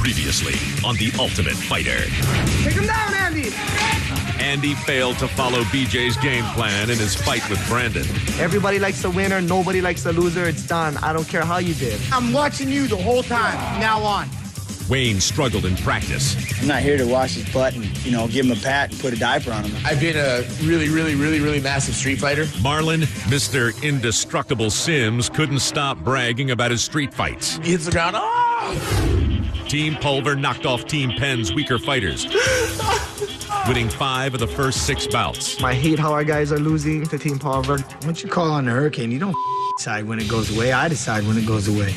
Previously on The Ultimate Fighter. Take him down, Andy! Andy failed to follow BJ's game plan in his fight with Brandon. Everybody likes the winner, nobody likes the loser. It's done. I don't care how you did. I'm watching you the whole time, from now on. Wayne struggled in practice. I'm not here to wash his butt and, give him a pat and put a diaper on him. I've been a really massive street fighter. Marlon, Mr. Indestructible Sims, couldn't stop bragging about his street fights. He hits the ground. Oh! Team Pulver knocked off Team Penn's weaker fighters, winning 5 of the first 6 bouts. I hate how our guys are losing to Team Pulver. Once you call on the hurricane, you don't decide when it goes away. I decide when it goes away.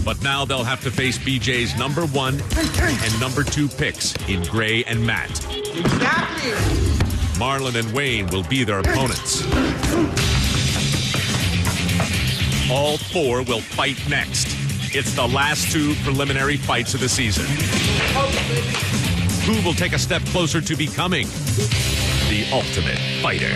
But now they'll have to face BJ's number 1 and number 2 picks in Gray and Matt. Exactly. Marlon and Wayne will be their opponents. All 4 will fight next. It's the last 2 preliminary fights of the season. Who will take a step closer to becoming the Ultimate Fighter?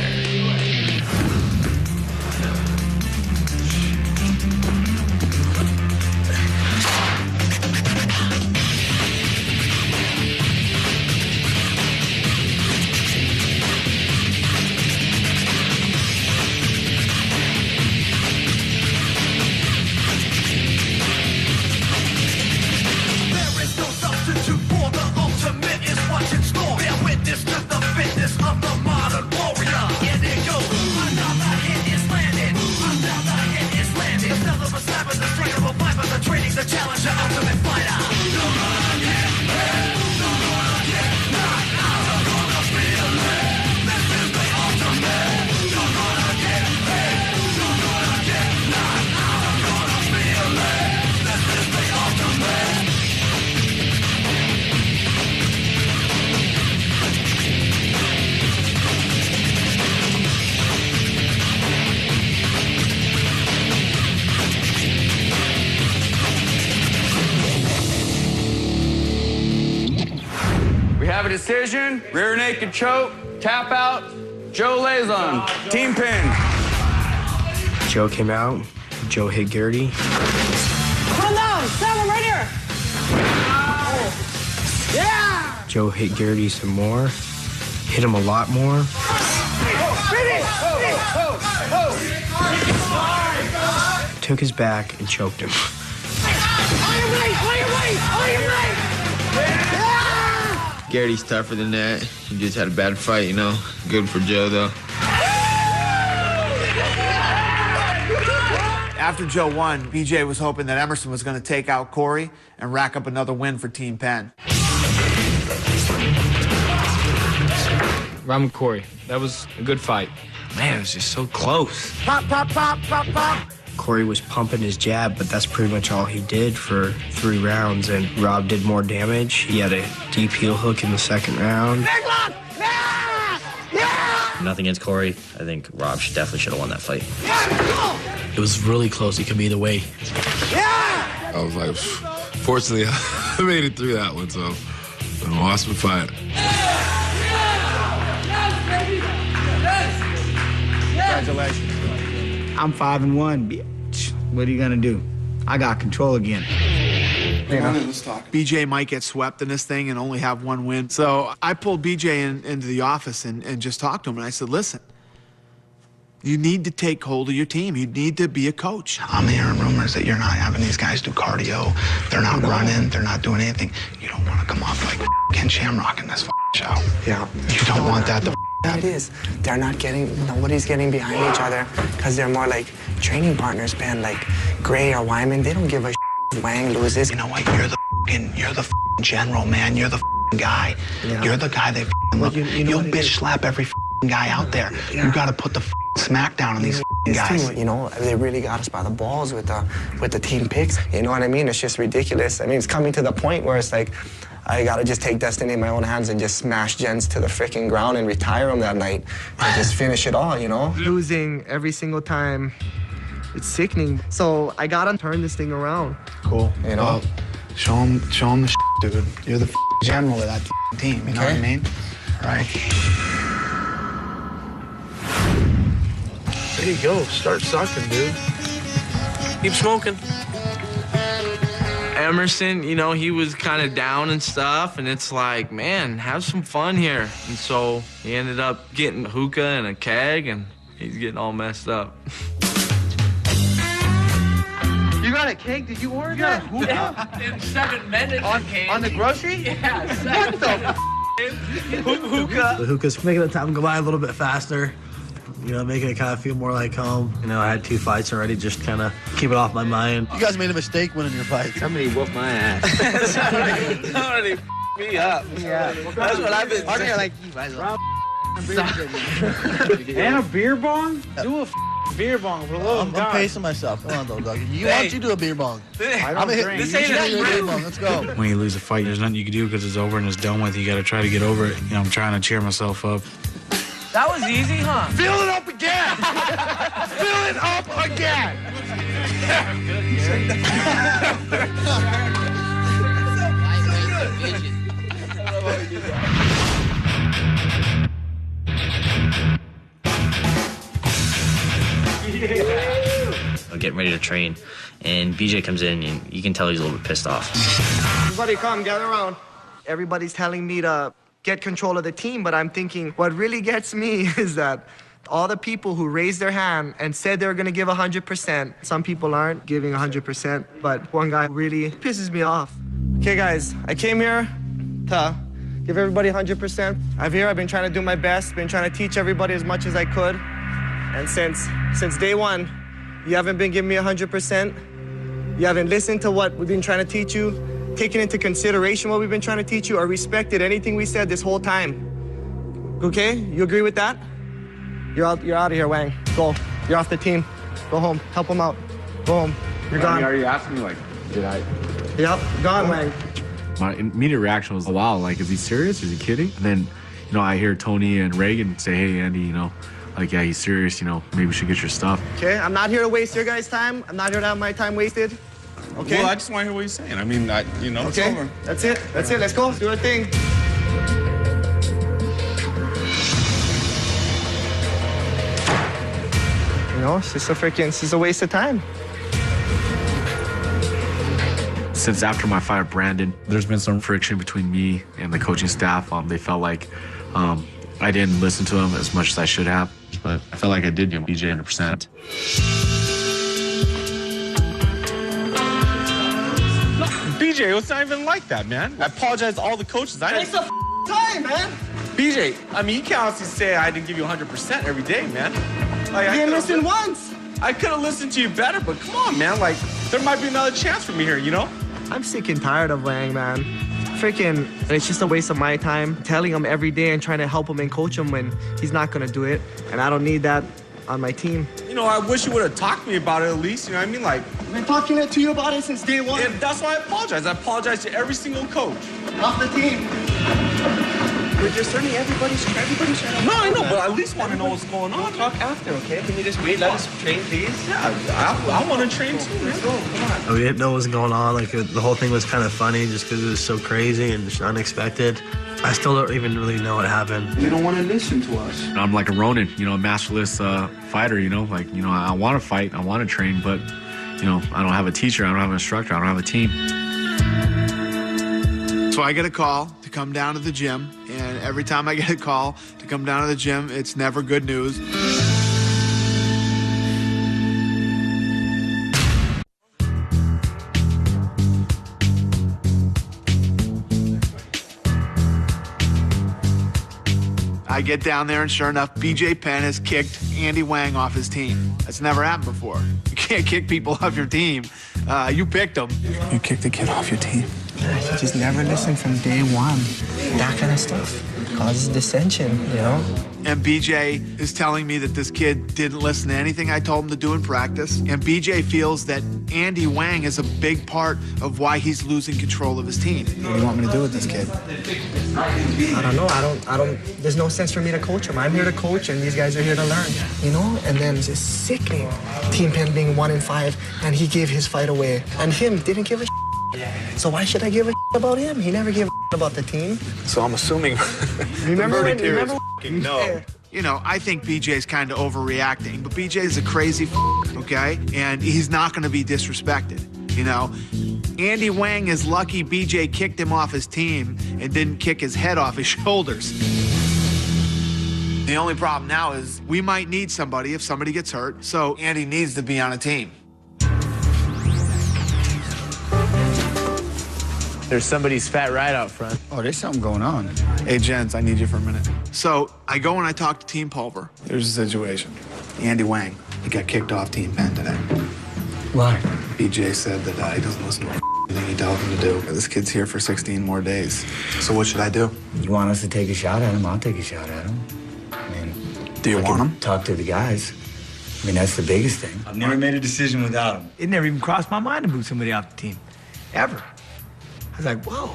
Decision, rear naked choke, tap out, Joe Lazon, team pin. Joe came out, Joe hit Gertie. Come down, stand right here. Yeah! Joe hit Gertie some more, hit him a lot more. Took his back and choked him. Garrett's tougher than that. He just had a bad fight, Good for Joe, though. After Joe won, BJ was hoping that Emerson was going to take out Corey and rack up another win for Team Penn. Ram Corey, that was a good fight. Man, it was just so close. Pop, pop, pop, pop, pop. Corey was pumping his jab, but that's pretty much all he did for 3 rounds, and Rob did more damage. He had a deep heel hook in the 2nd round. Nothing against Corey. I think Rob definitely should have won that fight. It was really close. It could be either way. I was like, fortunately, I made it through that one, so an awesome fight. Congratulations. I'm 5-1, bitch. What are you gonna do? I got control again. Let's talk. BJ might get swept in this thing and only have 1 win. So I pulled BJ into the office and just talked to him. And I said, listen, you need to take hold of your team. You need to be a coach. I'm hearing rumors that you're not having these guys do cardio. They're not running. They're not doing anything. You don't want to come off like Ken Shamrock in this show. Yeah. You don't want that to it is. They're not getting, nobody's getting behind each other because they're more like training partners, man. Like Gray or Wyman, they don't give a Wang loses. You know what? You're the general, man. You're the guy. Yeah. You're the guy that look. You'll bitch slap every guy out there. Yeah. You got to put the smack down on these guys. Team, they really got us by the balls with the team picks. You know what I mean? It's just ridiculous. I mean, it's coming to the point where it's like, I gotta just take destiny in my own hands and just smash Jens to the freaking ground and retire him that night and just finish it all, Losing every single time, it's sickening. So I gotta turn this thing around. Cool. Show him the dude. You're the general of that team. You know what I mean? All right. There you go. Start sucking, dude. Keep smoking. Emerson, you know, he was kind of down and stuff, and it's like, man, have some fun here. And so he ended up getting a hookah and a keg, and he's getting all messed up. You got a keg? Did you order that? Yeah, in 7 minutes. On the grocery? Yeah, What the hookah. The hookah's making the time go by a little bit faster. You know, making it kind of feel more like home. You know, I had 2 fights already, just kind of keep it off my mind. You guys made a mistake winning your fight. Somebody whooped my ass. Somebody me up. Yeah. That's what I've been saying. Like you guys are. And a beer bong? Do a beer bong for a little I'm pacing myself. Come on, though, dog. You want you do a beer bong. I don't drink. This ain't a beer bong. Let's go. When you lose a fight, there's nothing you can do because it's over and it's done with. You got to try to get over it. You know, I'm trying to cheer myself up. That was easy, huh? Fill it up again! Fill it up again! Getting ready to train, and BJ comes in, and you can tell he's a little bit pissed off. Everybody come, gather around. Everybody's telling me to get control of the team, but I'm thinking what really gets me is that all the people who raised their hand and said they were gonna give 100%, some people aren't giving 100%, but one guy really pisses me off. Okay, guys, I came here to give everybody 100%. I've been trying to do my best, been trying to teach everybody as much as I could, and since day one, you haven't been giving me 100%. You haven't listened to what we've been trying to teach you, taken into consideration what we've been trying to teach you, or respected anything we said this whole time. Okay? You agree with that? You're out of here, Wang. Go. You're off the team. Go home. Help him out. Go home. You're gone. Are you asking me, like, did I? Yep. Gone, Wang. My immediate reaction was, oh, wow, like, is he serious? Is he kidding? And then, you know, I hear Tony and Reagan say, hey, Andy, you know, like, yeah, he's serious, you know, maybe we should get your stuff. Okay, I'm not here to waste your guys' time. I'm not here to have my time wasted. Okay? Well, I just want to hear what he's saying. I mean, you know, okay. It's over. That's it. That's it. Let's go. Do our thing. You know, it's just a waste of time. Since after my fight with Brandon, there's been some friction between me and the coaching staff. They felt like I didn't listen to him as much as I should have, but I felt like I did give BJ 100%. No, BJ, it's not even like that, man. I apologize to all the coaches. It's a time, man. BJ, I mean, you can't honestly say I didn't give you 100% every day, man. Like, you didn't listen once. I could have listened to you better, but come on, man. Like, there might be another chance for me here, you know? I'm sick and tired of Wang, man. Freaking, it's just a waste of my time telling him every day and trying to help him and coach him when he's not gonna do it. And I don't need that on my team. You know, I wish you would have talked to me about it at least, you know what I mean? Like, I've been talking to you about it since day one. And that's why I apologize. I apologize to every single coach. Off the team. We're just learning everybody's trying to... No, I know, but I at least want to know what's going on. We'll talk after, okay? Can you just wait? Let us train, please? Yeah, I want to train too, man. Let's go, come on. We didn't know what was going on. Like, the whole thing was kind of funny just because it was so crazy and just unexpected. I still don't even really know what happened. You don't want to listen to us. I'm like a Ronin, you know, a masterless fighter, you know? Like, you know, I want to fight, I want to train, but, you know, I don't have a teacher, I don't have an instructor, I don't have a team. So I get a call to come down to the gym, and every time I get a call to come down to the gym, it's never good news. I get down there, and sure enough, BJ Penn has kicked Andy Wang off his team. That's never happened before. You can't kick people off your team. You picked him. You kicked the kid off your team. You just never listen from day one. That kind of stuff causes dissension, you know? And BJ is telling me that this kid didn't listen to anything I told him to do in practice. And BJ feels that Andy Wang is a big part of why he's losing control of his team. What do you want me to do with this kid? I don't know. I don't, there's no sense for me to coach him. I'm here to coach, and these guys are here to learn, you know? And then it's just sickening. Team Penn being 1-5, and he gave his fight away. And him didn't give a So why should I give a about him? He never gave a about the team. So I'm assuming remember when, no. You know, I think BJ's kind of overreacting, but BJ's a crazy okay? And he's not going to be disrespected, you know? Andy Wang is lucky BJ kicked him off his team and didn't kick his head off his shoulders. The only problem now is we might need somebody if somebody gets hurt, so Andy needs to be on a team. There's somebody's fat right out front. Oh, there's something going on. Hey, Jens, I need you for a minute. So I go and I talk to Team Pulver. Here's the situation. Andy Wang, he got kicked off Team Penn today. Why? BJ said that he doesn't listen to anything you tell him to do. This kid's here for 16 more days. So what should I do? You want us to take a shot at him? I'll take a shot at him. I mean, do you want him? Talk to the guys. I mean, that's the biggest thing. I've never made a decision without him. It never even crossed my mind to move somebody off the team, ever. I was like, whoa.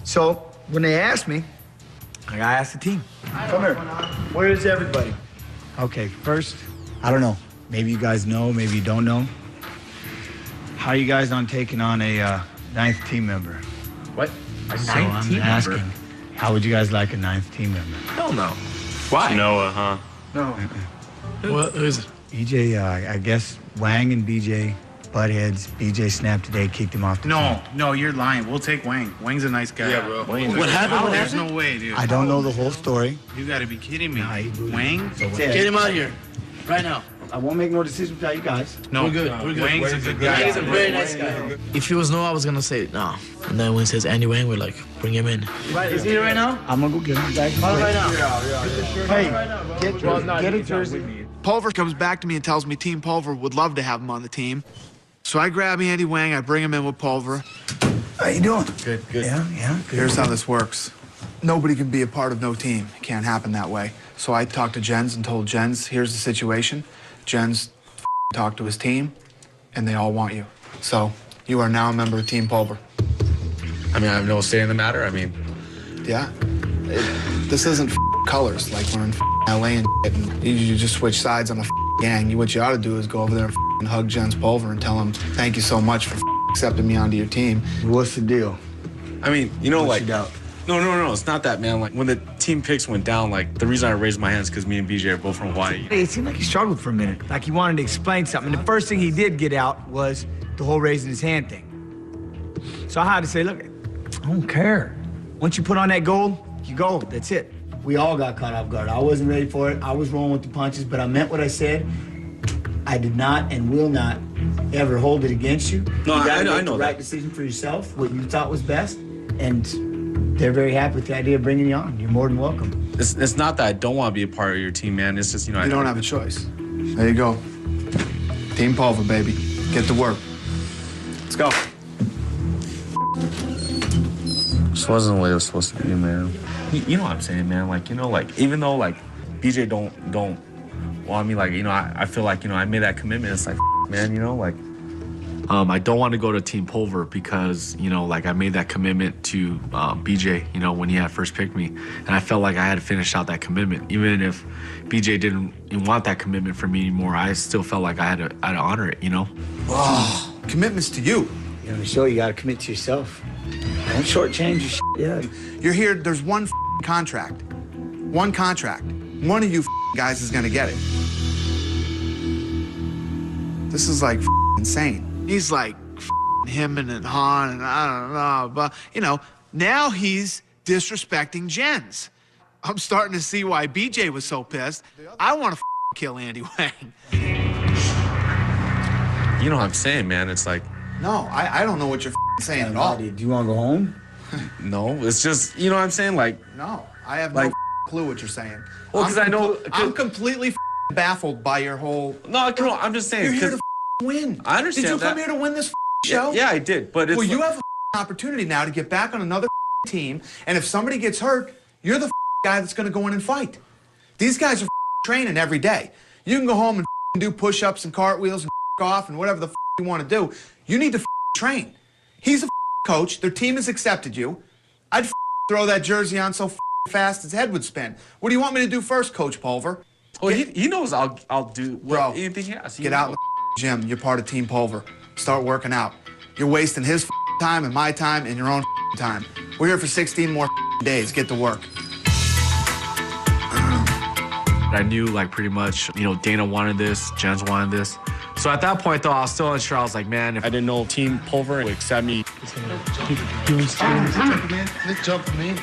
So when they asked me, I gotta ask the team. Come here. Where is everybody? Okay, first, I don't know. Maybe you guys know, maybe you don't know. How are you guys on taking on a ninth team member? What? A So ninth I'm team asking, member? how would you guys like a ninth team member? Hell no. Why? Noah, huh? No. Who is it? BJ, I guess Wang and BJ butt heads. BJ snapped today, kicked him off the team. No, you're lying. We'll take Wang. Wang's a nice guy. Yeah, bro. What happened? There's no way, dude. I don't know the whole story. You gotta be kidding me. Wang? Get him out here. Right now. I won't make no decision without you guys. No, We're good. We're good. Wang's a good guy. He's a very nice guy. If it was Noah, I was gonna say no. And then when it says Andy Wang, we're like, bring him in. Right, is he here right now? I'm gonna go get him back. Right now. Hey, get a jersey. Pulver comes back to me and tells me Team Pulver would love to have him on the team. So I grab Andy Wang, I bring him in with Pulver. How you doing? Good. Yeah, good. Here's how this works. Nobody can be a part of no team. It can't happen that way. So I talked to Jens and told Jens, here's the situation. Jens talked to his team, and they all want you. So you are now a member of Team Pulver. I mean, I have no say in the matter. I mean, Yeah. This isn't colors like we're in LA and you just switch sides on a gang. What you ought to do is go over there and hug Jens Pulver and tell him thank you so much for accepting me onto your team. What's the deal? I mean, you know, What's like, your doubt? no, it's not that, man. Like, when the team picks went down, like, the reason I raised my hands because me and BJ are both from Hawaii. Hey, it seemed like he struggled for a minute. Like he wanted to explain something. And the first thing he did get out was the whole raising his hand thing. So I had to say, look, I don't care. Once you put on that gold, you gold. That's it. We all got caught off guard. I wasn't ready for it. I was rolling with the punches, but I meant what I said. I did not and will not ever hold it against you. No, you gotta I make know the that. right decision for yourself, what you thought was best, and they're very happy with the idea of bringing you on. You're more than welcome. It's not that I don't want to be a part of your team, man. It's just, you know, You don't have a choice. There you go. Team Pulver, baby. Get to work. Let's go. This wasn't the way it was supposed to be, man. You know what I'm saying, man? Like, you know, like, even though, like, BJ don't want me, like, you know, I feel like, you know, I made that commitment. It's like, man, you know, like, I don't want to go to Team Pulver because, you know, like, I made that commitment to BJ, you know, when he had first picked me. And I felt like I had to finish out that commitment. Even if BJ didn't want that commitment from me anymore, I still felt like I had to honor it, you know? Oh, commitments to you. You know, to show you gotta commit to yourself. Don't shortchange your shit. Yeah. You're here, there's one contract. One contract. One of you guys is gonna get it. This is like insane. He's like hemming and hawing and I don't know, but you know, now he's disrespecting Jens. I'm starting to see why BJ was so pissed. I want to kill Andy Wang. You know what I'm saying, man? It's like, No, I don't know what you're saying at all. Do you wanna go home? no, it's just, you know what I'm saying? Like, No, I have Like- no clue what you're saying. Well, 'cause I know- I'm completely baffled by your whole. no, come on, I'm just saying. You're here 'cause- to win. I understand Did you that. come here to win this show? Yeah, I did, but it's Well, you like- have an opportunity now to get back on another team, and if somebody gets hurt, you're the guy that's going to go in and fight. These guys are training every day. You can go home and do push-ups and cartwheels and off and whatever the you want to do. You need to train. He's a coach. Their team has accepted you. I'd throw that jersey on so fast his head would spin. What do you want me to do first, Coach Pulver? Well, he knows I'll do Bro, anything he has. Get out in the gym. You're part of Team Pulver. Start working out. You're wasting his time and my time and your own time. We're here for 16 more days. Get to work. I knew, like, pretty much, you know, Dana wanted this, Jens wanted this. So at that point, though, I was still unsure. I was like, man, if I didn't know Team Pulver would accept me. Let's jump, man.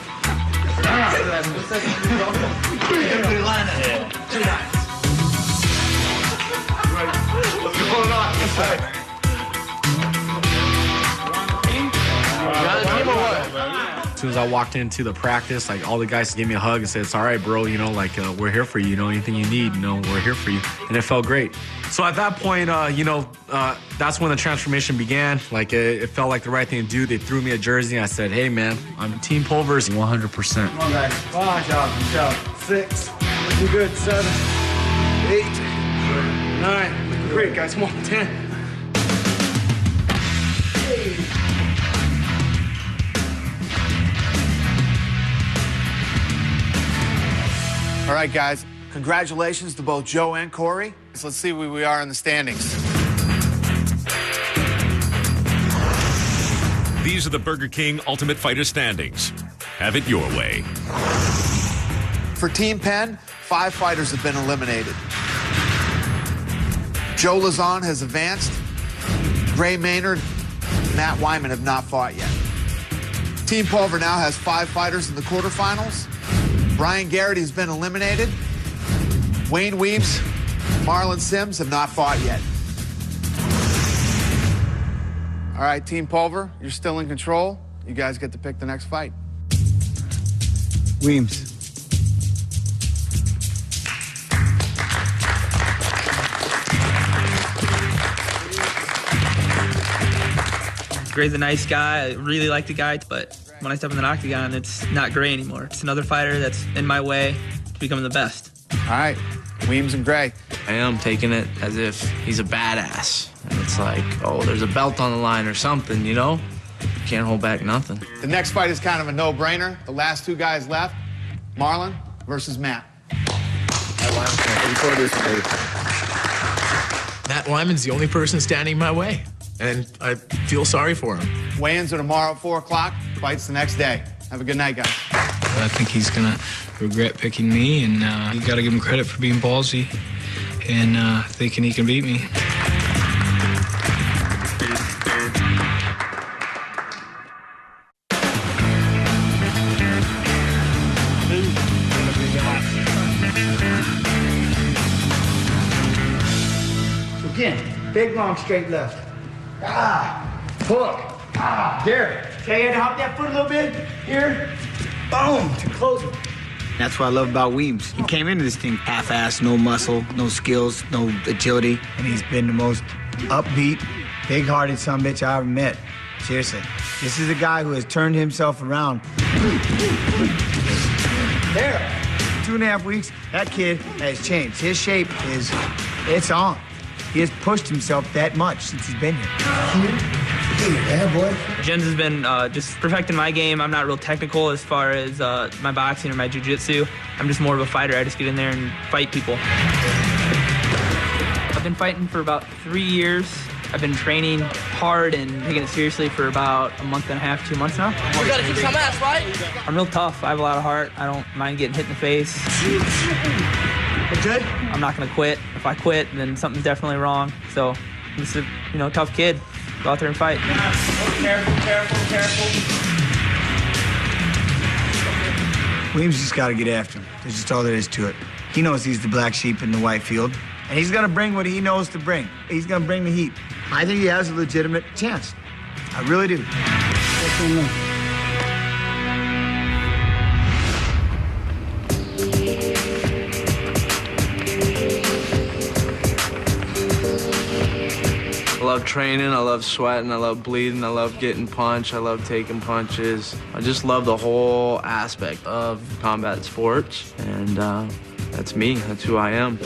What's going on? As soon as I walked into the practice, like all the guys gave me a hug and said, "It's all right, bro. You know, like we're here for you. You know, anything you need, you know, we're here for you." And it felt great. So at that point, that's when the transformation began. Like it felt like the right thing to do. They threw me a jersey. And I said, "Hey, man, I'm Team Pulver's 100%." Come on, guys. Come on, good job. 6. Looking good. 7. 8. 9. Looking great, guys. Come on. 10. All right, guys. Congratulations to both Joe and Corey. So let's see where we are in the standings. These are the Burger King Ultimate Fighter standings. Have it your way. For Team Penn, 5 fighters have been eliminated. Joe Lauzon has advanced. Gray Maynard, Matt Wyman have not fought yet. Team Pulver now has 5 fighters in the quarterfinals. Brian Garrity's been eliminated. Wayne Weems, Marlon Sims have not fought yet. All right, Team Pulver, you're still in control. You guys get to pick the next fight. Weems. Gray's a nice guy. I really like the guy, but when I step in the octagon, it's not Gray anymore. It's another fighter that's in my way to becoming the best. All right, Weems and Gray. I am taking it as if he's a badass. And it's like, oh, there's a belt on the line or something, you know? Can't hold back nothing. The next fight is kind of a no-brainer. The last 2 guys left, Marlon versus Matt. Matt Wyman's the only person standing in my way, and I feel sorry for him. Weigh-ins are tomorrow at 4 o'clock. Fights the next day. Have a good night, guys. I think he's gonna regret picking me, and you gotta give him credit for being ballsy and thinking he can beat me. So again, big long straight left. Hook. There. Okay, you had to hop that foot a little bit. Here. Boom. To close it. That's what I love about Weems. He came into this thing half-assed, no muscle, no skills, no agility, and he's been the most upbeat, big-hearted son-of-a-bitch I ever met. Seriously. This is a guy who has turned himself around. There. 2.5 weeks, that kid has changed. His shape is, it's on. He has pushed himself that much since he's been here. Yeah, boy. Jens has been just perfecting my game. I'm not real technical as far as my boxing or my jiu-jitsu. I'm just more of a fighter. I just get in there and fight people. I've been fighting for about 3 years. I've been training hard and taking it seriously for about a month and a half, 2 months now. You gotta kick some ass, right? I'm real tough. I have a lot of heart. I don't mind getting hit in the face. Good? I'm not gonna quit. If I quit, then something's definitely wrong. So I'm just a tough kid. Go out there and fight. Careful. Weems just got to get after him. That's just all there is to it. He knows he's the black sheep in the white field, and he's going to bring what he knows to bring. He's going to bring the heat. I think he has a legitimate chance. I really do. I love training, I love sweating, I love bleeding, I love getting punched, I love taking punches. I just love the whole aspect of combat sports, and that's me, that's who I am.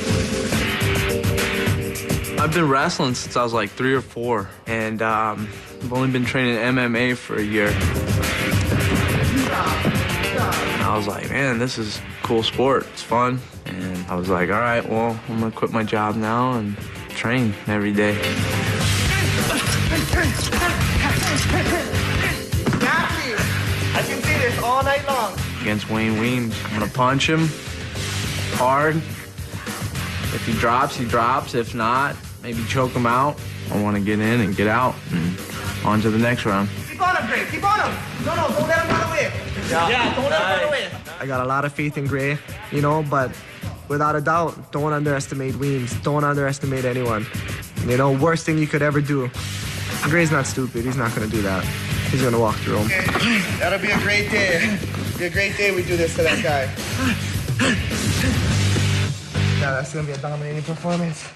I've been wrestling since I was like 3 or 4, and I've only been training MMA for a year. And I was like, man, this is a cool sport, it's fun. And I was like, all right, well, I'm gonna quit my job now and train every day. I can see this all night long. Against Wayne Weems, I'm gonna punch him hard. If he drops, he drops. If not, maybe choke him out. I want to get in and get out and on to the next round. Keep on him, Gray. Keep on him. No, don't let him run away. Yeah, don't let him run away. I got a lot of faith in Gray, you know, but without a doubt, don't underestimate Weems. Don't underestimate anyone. You know, worst thing you could ever do. Gray's not stupid. He's not going to do that. He's going to walk through him. Okay. That'll be a great day. Be a great day we do this to that guy. Yeah, that's going to be a dominating performance.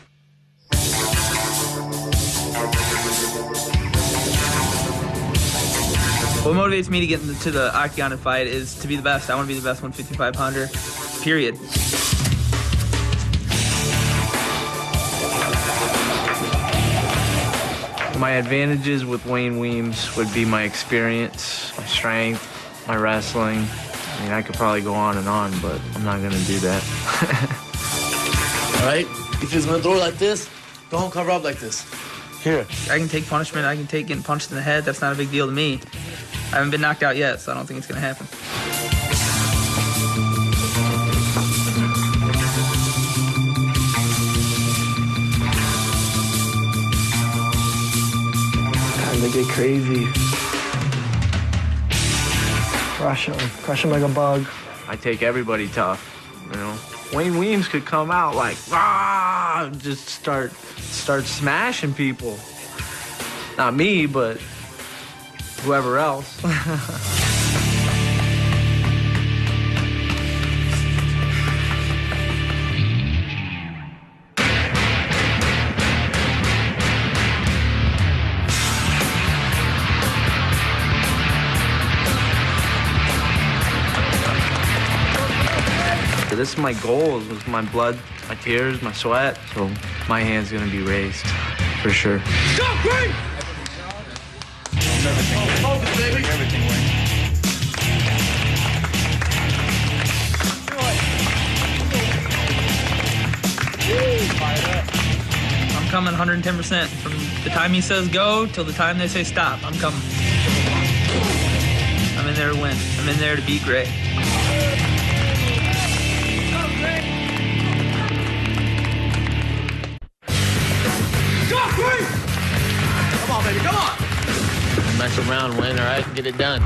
What motivates me to get into the octagon and fight is to be the best. I want to be the best 155-pounder, period. My advantages with Wayne Weems would be my experience, my strength, my wrestling. I mean, I could probably go on and on, but I'm not going to do that. All right? If he's going to throw it like this, don't cover up like this. Here. I can take punishment. I can take getting punched in the head. That's not a big deal to me. I haven't been knocked out yet, so I don't think it's going to happen. They get crazy. Crush him like a bug. I take everybody tough, you know. Wayne Weems could come out like, ah, just start smashing people. Not me, but whoever else. This is my goal. This is my blood, my tears, my sweat. So my hand's gonna be raised, for sure. Go, Green! Focus, baby. Everything wins. I'm coming 110%. From the time he says go till the time they say stop, I'm coming. I'm in there to win. I'm in there to beat Gray. Come on, baby, come on! Mess around, win, all right? Get it done.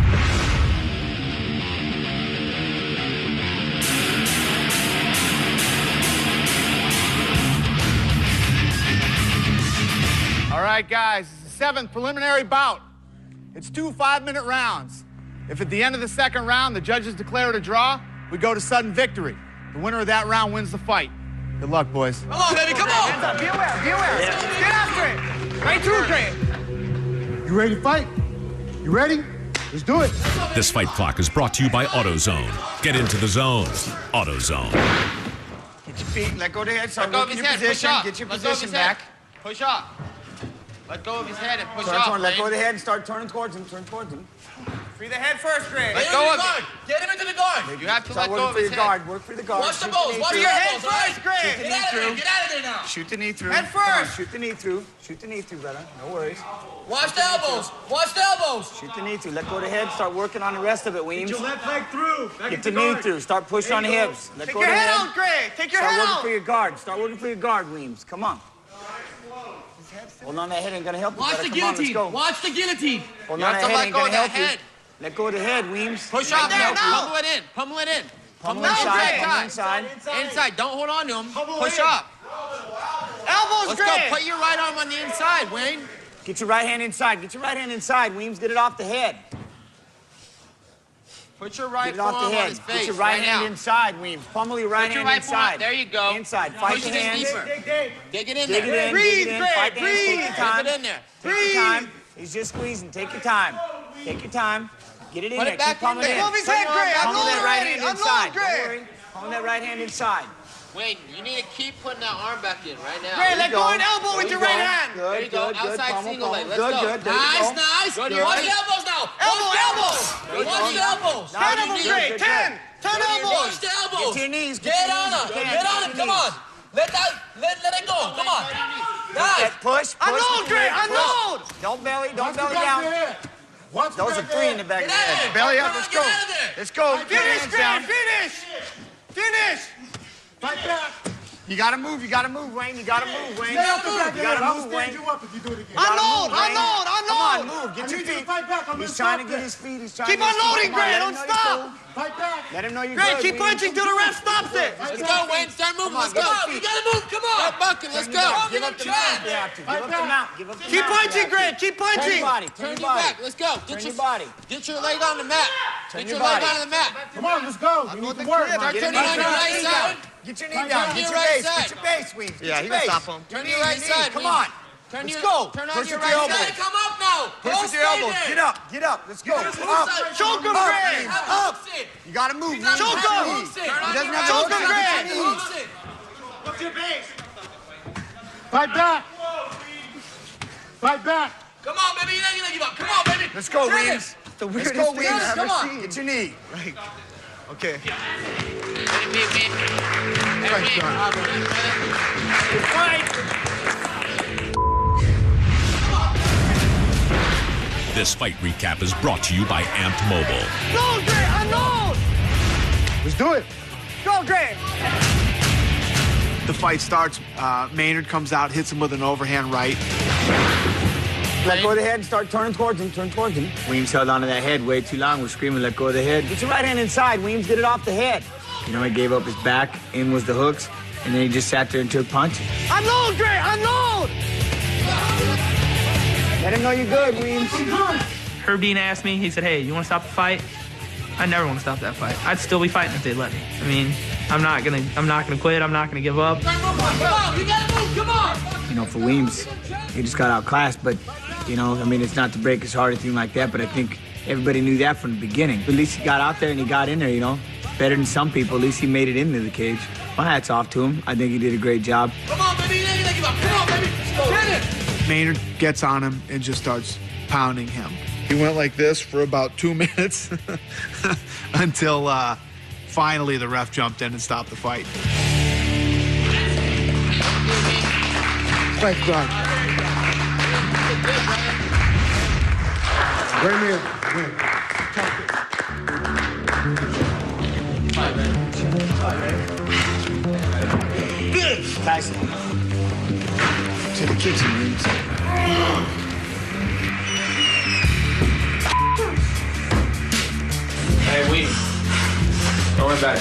All right, guys, it's the 7th preliminary bout. It's 2 5-minute rounds. If at the end of the second round the judges declare it a draw, we go to sudden victory. The winner of that round wins the fight. Good luck, boys. Come on, baby, come on! Hands up, be aware, be aware. Yeah. Get after it. Right through, Gray. You ready to fight? You ready? Let's do it. This fight clock is brought to you by AutoZone. Get into the zone. AutoZone. Get your feet, let go of the head, start Let go of working his your head, push position, up. get your Let go of his position head. back. Push up. Let go of his head and push Turn, up. let go of Wayne. the head and start turning towards him, turn towards him. Free the head first, Gray. Let go of it. Get him into the guard. You have to Start let go working of for his your head. guard, work for the guard. Watch the Shoot balls, knee watch through. your Head head first, Gray. Shoot the Get knee out of there, through. get out of there now. Shoot the knee through. Head Come on, first. shoot the knee through. Shoot the knee through, brother. No worries. Watch the elbows, watch the elbows. Shoot the knee through. Let go of the head. Start working on the rest of it, Weems. Get your left leg through. Get the knee through. Start pushing on the hips. Let Take go of your the head head. out, Gray. Take your Start head working out. for your guard. Start working for your guard, Weems. Come on. Holding on that head ain't gonna help you. Watch brother. the Come on, let's guillotine. go. Watch the guillotine. Holding You on have that to head let ain't go gonna of that help you. head. Let go of the head, Weems. Push Right up there, now. now. Pummel it in. Pummel it in. Pummel it inside. in. Pummel inside. Inside. Don't hold on to him. Push in. up. Elbows, Let's Gray. go. Put your right arm on the inside, Wayne. Get your right hand inside. Get your right hand inside, Weems. Get it off the head. Put your right Get it off forearm the on head. his face Get your right hand now. inside, Weems. Pummel your right Put your hand right forearm. inside. There you go. Inside. Fight Push the it in hands. deeper. Dig it in Dig it there. in. Breathe, dig it in. Greg, Fight the hands. Take breathe. your time. Keep it in there. Take your time. He's just squeezing. Take your time. Take your time. Get it in Put there. it back Keep pummeling in there. in. Move his head, Gray. Pummel Unload that right already. hand Unload, inside. Gray. Don't worry. Pummel that right hand inside. Wayne, you need to keep putting that arm back in right now. Gray, let you go go. an elbow with There your you right go. hand. Good, There you go. good, good. Outside Pummel, single leg. pummel. Let's Good, go. good. There you Nice, go. nice. Good, Watch right. the elbows now. Watch the elbows. There you Watch go. the elbows. Now 10 you of them, need- Gray. good, 10. good. 10 elbows. Watch the elbows. Get to your knees. Get on him. Get on him. Come on. Let it go. Come on. Nice. Push. Unload, Gray. Push. Unload. Don't belly down. Those are 3 in the back of the head. Belly up. Let's go. Get out of there. Let's go. Put your Finish, hands Gray. down. Finish. Finish. Fight back. You gotta move, Wayne. You gotta move, Wayne. Stay out the back. You gotta I'll move, stand Wayne. you up if you do it again. Unload. Come on, move. Get your feet. Fight back. He's trying to get his feet. He's trying Keep to get his feet. unloading, Come on, Gray. let Don't him know you're stop. cool. Fight back. Let him know you're Gray, good. keep punching till the ref stops it. Let's go, Wayne. Start moving. Let's go. You gotta move. Come on. Start bucking. Let's go. Give up the mount if you have to. Give up the mount. Give up the Keep mount if you punching, have to. Gray. Keep punching. Turn Turn your your body. back. Let's go. Turn your body. Get your leg on the mat. Turn Get your your leg body. on the mat. Come on, let's go. You need to work. Start turning on your right side. Get your knee down. Get your base. Get your base, Weems. Yeah, he can stop him. Turn to your right side. Come on. Let's go. Turn on Push your with your right elbows. side. Come up now. Push with your elbows. Get up. Get up. Let's go. Up. Choke him, Up, Gray. Weems. Up. You gotta move. Weems. Choke Get your him. knees. He doesn't have Choke to him, look Gray. at your knees. What's your base? Fight back. Fight back. Come on, baby. You ain't gonna give up. Come on, baby. Let's go, Weems. The Let's weirdest go, thing I've Weems. ever Come on. seen. Get your knee. Like, okay. This fight recap is brought to you by Amped Mobile. Go, Gray. Unload. Let's do it. Go, Gray. The fight starts. Maynard comes out, hits him with an overhand right. Let go of the head and start turning towards him. Turn towards him. Weems held onto that head way too long. We're screaming, let go of the head. Get your right hand inside, Weems. Get it off the head. You know, he gave up his back. In was the hooks. And then he just sat there and took punches. Unload, Gray. Unload. Let him know you're good, Weems. Herb Dean asked me, he said, hey, you want to stop the fight? I never want to stop that fight. I'd still be fighting if they'd let me. I mean, I'm not gonna quit. I'm not gonna give up. Come on. You gotta move. Come on. You know, for Weems, he just got outclassed. But, you know, I mean, it's not to break his heart or anything like that, but I think everybody knew that from the beginning. At least he got out there and he got in there, you know. Better than some people. At least he made it into the cage. My hat's off to him. I think he did a great job. Come on, baby. You ain't gonna give up. Come on, baby. Get it. Maynard gets on him and just starts pounding him. He went like this for about 2 minutes until finally the ref jumped in and stopped the fight. Fight back. Bring me in. Good. Tyson. To the kitchen, Weems. Hey, Weems. Going back.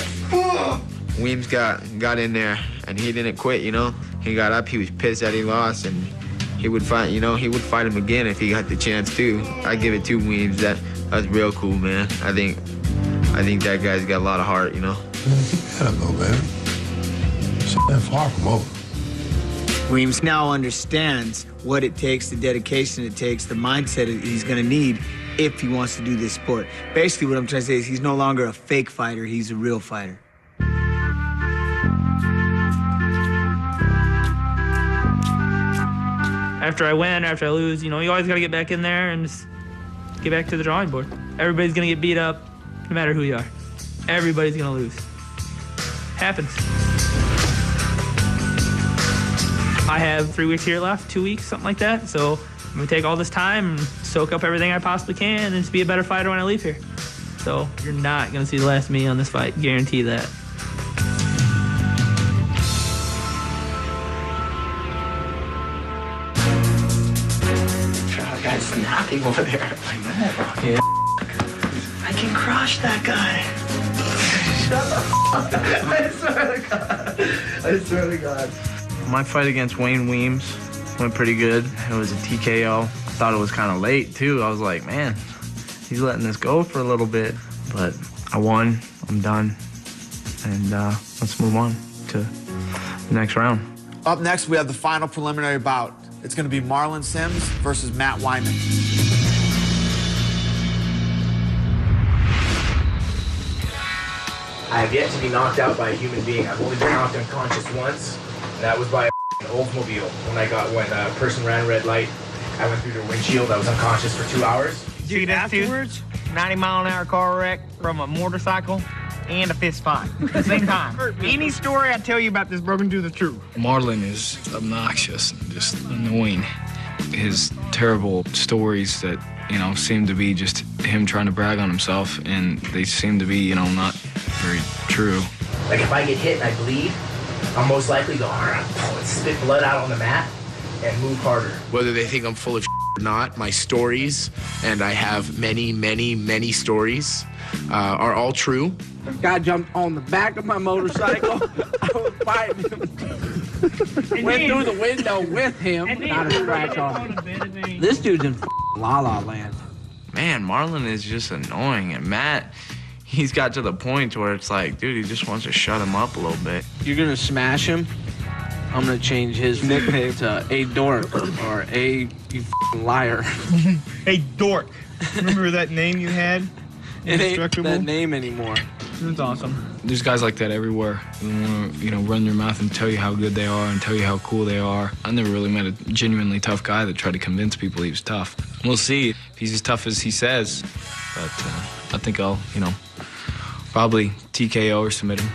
Weems got in there, and he didn't quit, you know? He got up, he was pissed that he lost, and he would fight, you know, he would fight him again if he got the chance to. I give it to Weems. That's real cool, man. I think that guy's got a lot of heart, you know? Yeah, no, man. That far from over. Weems now understands what it takes, the dedication it takes, the mindset he's going to need if he wants to do this sport. Basically, what I'm trying to say is he's no longer a fake fighter, he's a real fighter. After I win, after I lose, you know, you always got to get back in there and just get back to the drawing board. Everybody's going to get beat up, no matter who you are. Everybody's going to lose. Happens. I have 3 weeks here left, 2 weeks, something like that. So I'm going to take all this time and soak up everything I possibly can and just be a better fighter when I leave here. So you're not going to see the last of me on this fight. Guarantee that. Guy's snapping over there. I know. Yeah. I can crush that guy. Shut up. I swear to God. I swear to God. My fight against Wayne Weems went pretty good. It was a TKO. I thought it was kind of late, too. I was like, man, he's letting this go for a little bit. But I won. I'm done. And let's move on to the next round. Up next, we have the final preliminary bout. It's going to be Marlon Sims versus Matt Wyman. I have yet to be knocked out by a human being. I've only been knocked unconscious once, and that was by an Oldsmobile. When a person ran a red light, I went through their windshield. I was unconscious for 2 hours. Dude, afterwards, 90-mile-an-hour car wreck from a motorcycle and a fist fight at the same time. Any story I tell you about this broken to the truth. Marlon is obnoxious, just annoying. His terrible stories that, you know, seem to be just him trying to brag on himself, and they seem to be, you know, not very true. Like if I get hit and I bleed, I'll most likely go, spit blood out on the mat and move harder. Whether they think I'm full of or not, my stories, and I have many, many, many stories, are all true. Guy jumped on the back of my motorcycle. I was fighting him. Went through the window with him. Not a scratch on him. This dude's in La La Land. Man, Marlon is just annoying. And Matt, he's got to the point where it's like, dude, he just wants to shut him up a little bit. You're going to smash him? I'm going to change his nickname to A Dork or A You liar. Hey, Dork. Remember that name you had? It ain't that name anymore. That's awesome. There's guys like that everywhere who want to, run their mouth and tell you how good they are and tell you how cool they are. I never really met a genuinely tough guy that tried to convince people he was tough. We'll see if he's as tough as he says, but I think I'll, probably TKO or submit him.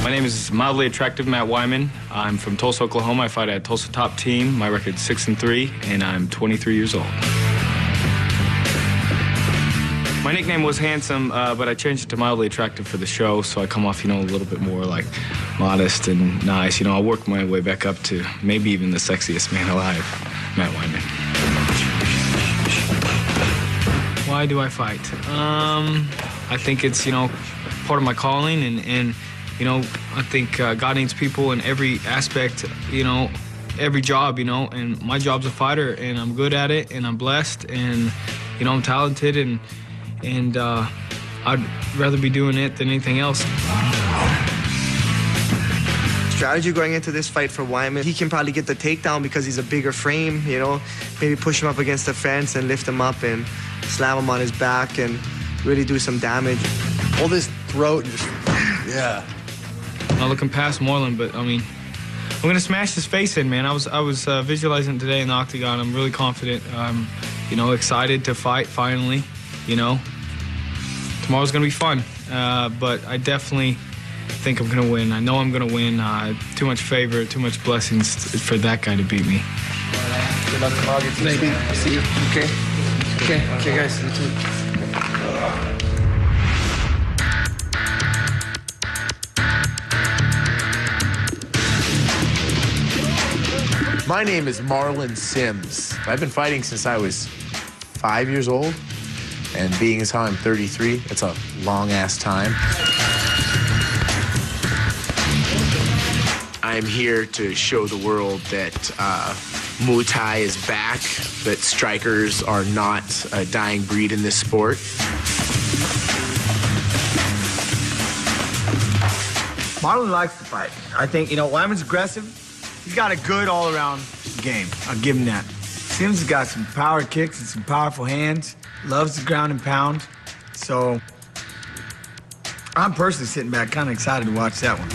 My name is mildly attractive Matt Wyman. I'm from Tulsa, Oklahoma. I fight at Tulsa Top Team. My record's 6-3, and I'm 23 years old. My nickname was Handsome, but I changed it to mildly attractive for the show, so I come off, a little bit more like modest and nice. I'll work my way back up to maybe even the sexiest man alive, Matt Wyman. Why do I fight? I think it's, part of my calling, and I think God needs people in every aspect, every job, and my job's a fighter, and I'm good at it, and I'm blessed, and, I'm talented, and I'd rather be doing it than anything else. Strategy going into this fight for Wyman, he can probably get the takedown because he's a bigger frame, maybe push him up against the fence and lift him up and slam him on his back and really do some damage. Hold his throat and just, yeah. Not looking past Marlon, but I'm gonna smash his face in, man. I was visualizing it today in the octagon. I'm really confident. I'm, excited to fight finally. Tomorrow's gonna be fun, but I definitely think I'm gonna win. I know I'm gonna win. Too much favor, too much blessings for that guy to beat me. Good luck tomorrow. Get to speed. See you. Okay, guys. You too. My name is Marlon Sims. I've been fighting since I was 5 years old, and being as how I'm 33, it's a long-ass time. I'm here to show the world that Muay Thai is back, that strikers are not a dying breed in this sport. Marlon likes to fight. I think, Wyman's aggressive. He's got a good all-around game. I'll give him that. Sims has got some power kicks and some powerful hands. Loves the ground and pound. So I'm personally sitting back kind of excited to watch that one.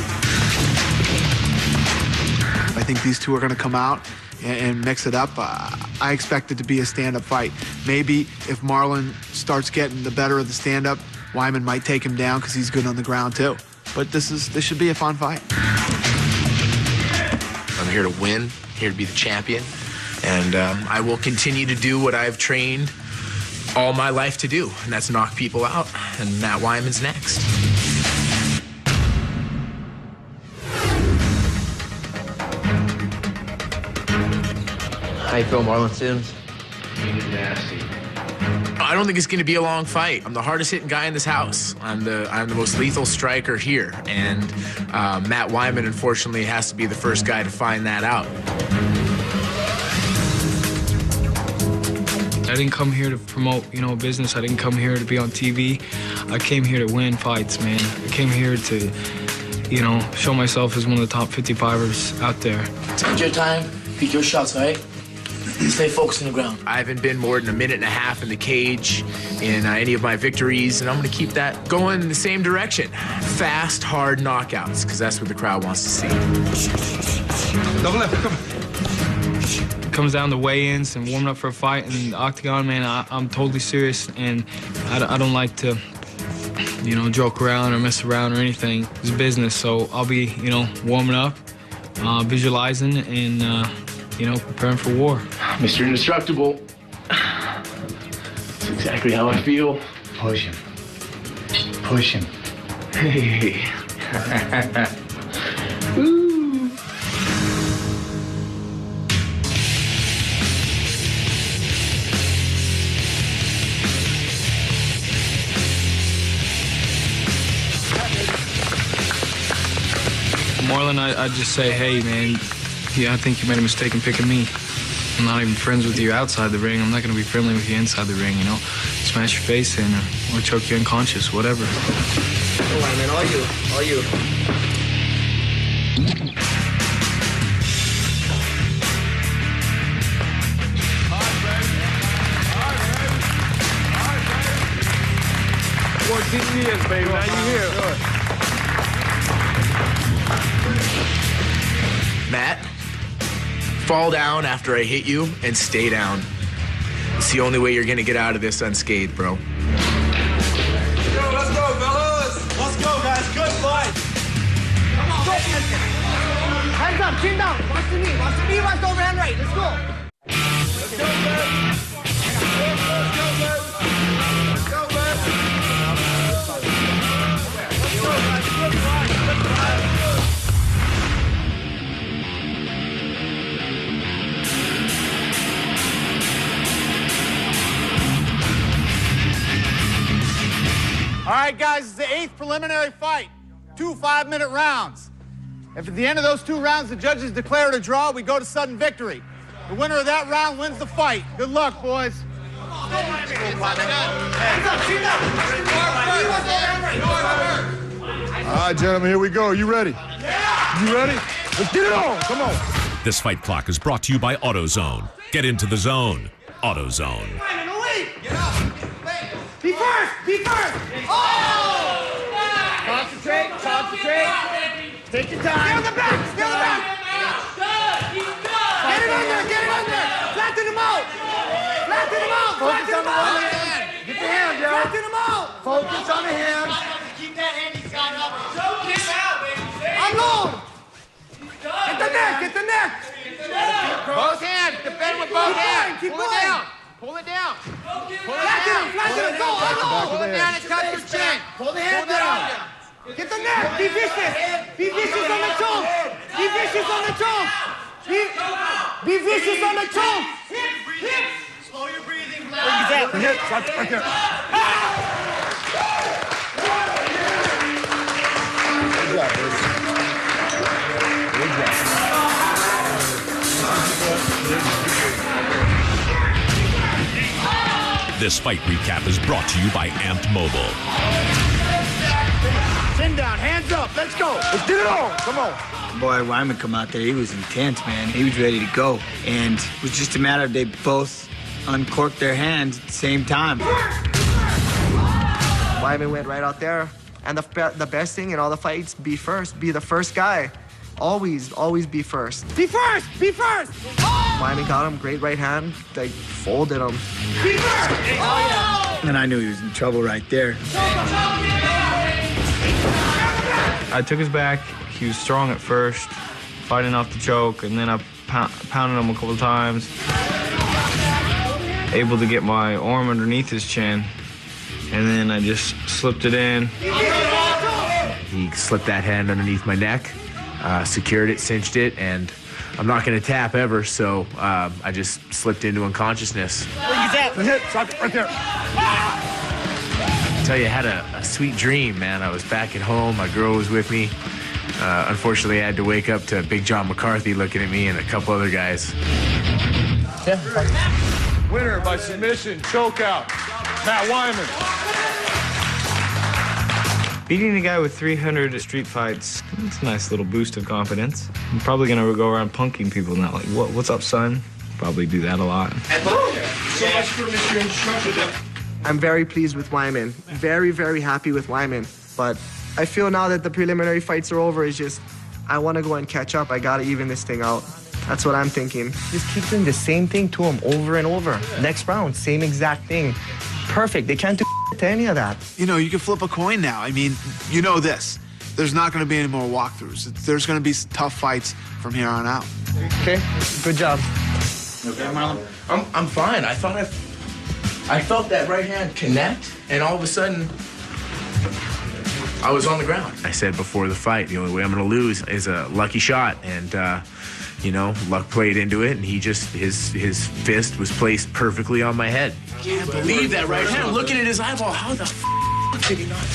I think these two are going to come out and mix it up. I expect it to be a stand-up fight. Maybe if Marlon starts getting the better of the stand-up, Wyman might take him down because he's good on the ground too. But this should be a fun fight. I'm here to win, here to be the champion, and I will continue to do what I've trained all my life to do, and that's knock people out, and Matt Wyman's next. How you feel, Marlon Sims? Nasty. I don't think it's going to be a long fight. I'm the hardest hitting guy in this house. I'm the most lethal striker here, and Matt Wyman, unfortunately, has to be the first guy to find that out. I didn't come here to promote, business. I didn't come here to be on TV. I came here to win fights, man. I came here to, show myself as one of the top 55ers out there. Take your time, pick your shots, all right? Stay focused on the ground. I haven't been more than a minute and a half in the cage in any of my victories, and I'm going to keep that going in the same direction. Fast, hard knockouts, because that's what the crowd wants to see. Double left, come. It comes down to weigh-ins and warming up for a fight in the octagon, man. I'm totally serious, and I don't like to joke around or mess around or anything. It's business, so I'll be, warming up, visualizing, and, preparing for war. Mr. Indestructible. That's exactly how I feel. Push him. Push him. Hey. Marlon, I'd just say, hey, man, I think you made a mistake in picking me. I'm not even friends with you outside the ring. I'm not going to be friendly with you inside the ring, Smash your face in or choke you unconscious, whatever. All right, man, all you. Years, baby. Now you here. Matt, fall down after I hit you and stay down. It's the only way you're gonna get out of this unscathed, bro. Yo, let's go, fellas. Let's go, guys. Good fight. Come on, hands up, chin down. Watch the knee. Watch the knee. Watch the overhand right. Let's go. Let's go, man. Let's go, man. Let's go, man. All right, guys, it's the 8th preliminary fight. 2 5-minute rounds. If at the end of those 2 rounds the judges declare it a draw, we go to sudden victory. The winner of that round wins the fight. Good luck, boys. All right, gentlemen, here we go. You ready? Yeah! You ready? Let's get it on. Come on. This fight clock is brought to you by AutoZone. Get into the zone. AutoZone. Be first! Be first! Oh! Concentrate. Take your time. Stay on the back! Stay on the back! Get it under! Flatten him out! Focus on the hand. Get the hand, yo. Flatten him out! Focus on the hand. Keep that hand he's got up. Choke him out, baby. Unload! Get the neck! Both hands. Defend with both hands. Keep Pull it going. down. Pull it down. Flatten him! Go! Unload! Pull it down and touch your chin. Pull the hand down. Get the neck! Be vicious! Be vicious on the choke! Be vicious on the choke! Be vicious on the choke! Slow your breathing. The hips, right there. Good job, baby. Good job. This fight recap is brought to you by Amped Mobile. Chin down, hands up. Let's go. Let's get it on. Come on. Boy, Wyman come out there. He was intense, man. He was ready to go. And it was just a matter of they both uncorked their hands at the same time. Wyman went right out there. And the best thing in all the fights, be first. Be the first guy. Always be first. Be first! Be first! Oh! Wyman got him. Great right hand. They folded him. Be first! Oh! And I knew he was in trouble right there. I took his back. He was strong at first, fighting off the choke, and then I pounded him a couple times. Able to get my arm underneath his chin, and then I just slipped it in. He slipped that hand underneath my neck, secured it, cinched it, and I'm not going to tap ever, so I just slipped into unconsciousness. The hips, right there. I tell you, I had a sweet dream, man. I was back at home. My girl was with me. Unfortunately, I had to wake up to Big John McCarthy looking at me and a couple other guys. Winner by submission, chokeout, Matt Wyman. Beating a guy with 300 street fights, it's a nice little boost of confidence. I'm probably gonna go around punking people now, like, what's up, son? Probably do that a lot. So much for Mr. Instructor. I'm very pleased with Wyman. Very, very happy with Wyman. But I feel now that the preliminary fights are over, it's just, I want to go and catch up. I got to even this thing out. That's what I'm thinking. Just keep doing the same thing to him over and over. Next round, same exact thing. Perfect. They can't do to any of that. You know, you can flip a coin now. I mean, you know this. There's not going to be any more walkthroughs. There's going to be tough fights from here on out. Okay, good job. Okay, Marlon? I'm fine. I felt that right hand connect, and all of a sudden, I was on the ground. I said before the fight, the only way I'm going to lose is a lucky shot, and you know, luck played into it, and his fist was placed perfectly on my head. Can't believe that right hand. Looking at his eyeball, how the did he not?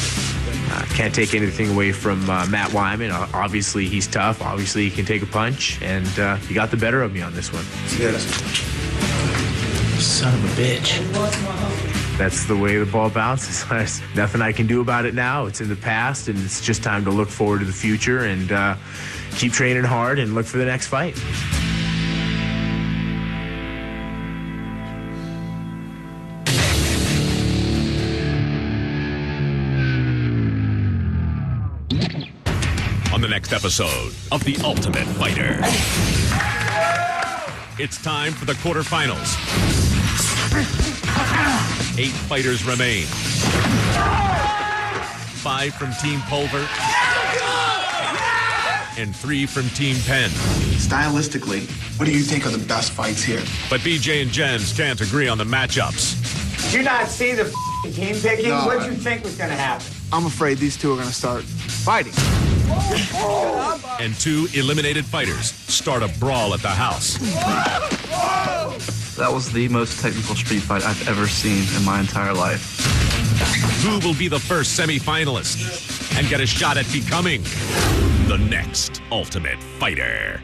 Can't take anything away from Matt Wyman. Obviously, he's tough. Obviously, he can take a punch, and he got the better of me on this one. Son of a bitch. That's the way the ball bounces. There's nothing I can do about it now. It's in the past, and it's just time to look forward to the future and keep training hard and look for the next fight. On the next episode of The Ultimate Fighter, it's time for the quarterfinals. 8 fighters remain. 5 from Team Pulver and 3 from Team Penn. Stylistically, what do you think are the best fights here? But BJ and Jens can't agree on the matchups. Did you not see the team picking? No, What did you think was going to happen? I'm afraid these two are going to start fighting. And 2 eliminated fighters start a brawl at the house. That was the most technical street fight I've ever seen in my entire life. Who will be the first semifinalist and get a shot at becoming the next Ultimate Fighter?